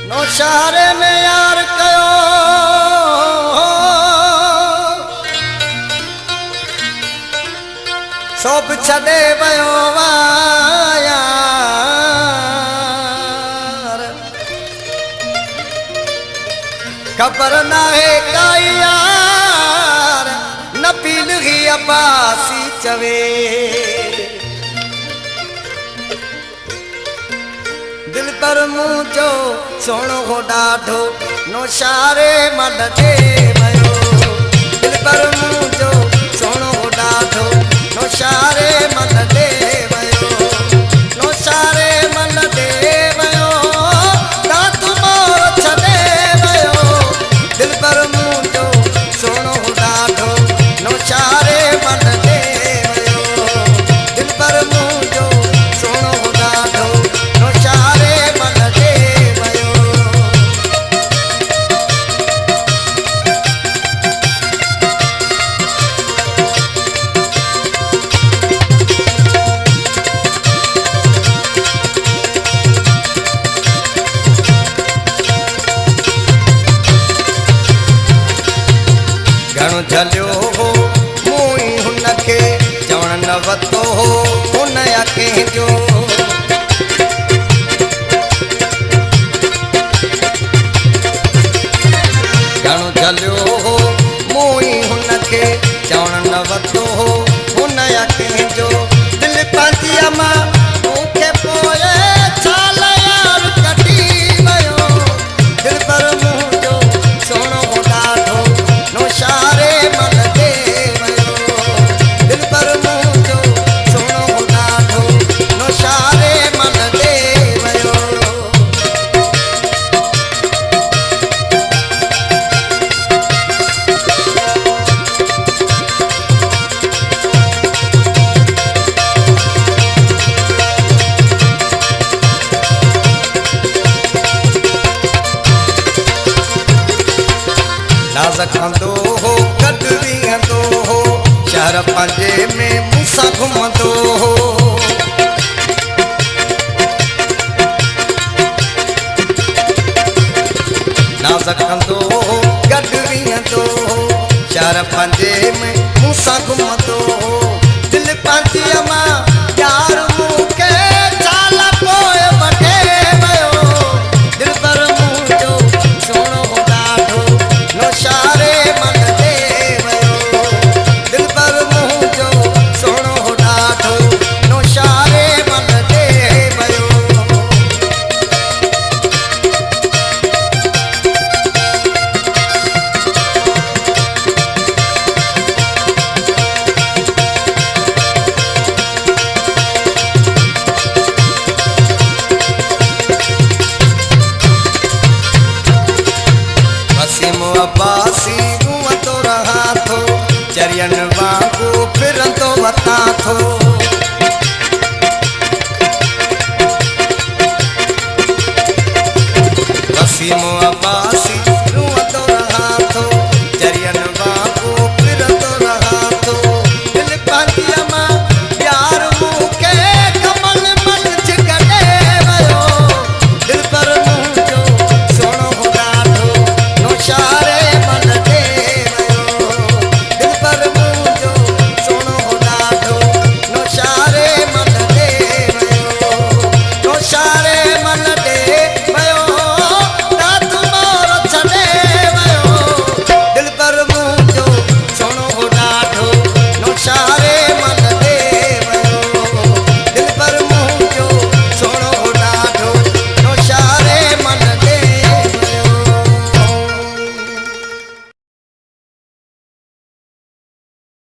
नौशारे में यार कयो सब छदे वयो यार खबर ना है काई यार न पील ही अब्बासी चवे दिल पर मुझो सोनो हो डाढो नौशारे मल दे भयो दिल पर मुझो सोनो हो डाढो नौशारे मल दे भयो नौशारे मल दे भयो दांत मोर छदे भयो दिल पर मुझो सोनो हो डाढो नौशारे मल दे भयो दिल पर मुझो सोनो हो डाढो नौशारे झलियो हो मुई हुनखे चवण न वतो हो हुन अखे जो घणो झलियो हो मुई हुनखे चवण न वतो हो हुन अखे जो दिल पंहिंजी मां मूंखे पोइ छाल यार कटी वियो दिल पर मुंहिंजो सोनो हो ॾाढो नौशारे मल दे भयो दिल पर मुझो सोनो हो ॾाढो नौशारे मल दे भयो नाज़ कंदो हो गॾु विहंदो हो शहर पंहिंजे में मूंसां घुमंदो हो नाज़ कंदो हो गॾु विहंदो हो शहर पंहिंजे में मूंसां घुमंदो हो दिल पंहिंजी मां यार मूंखे छाल पोइ वठे वियो दिल पर मुंहिंजो सोनो हो ॾाढो नौशारे मल दे भयो दिल पर मुंहिंजो सोनो हो ॾाढो नौशारे मल दे भयो वसीम अब्बासी मुंह तो रहा थो चरियन वांगुरु फिरंदो वतां थो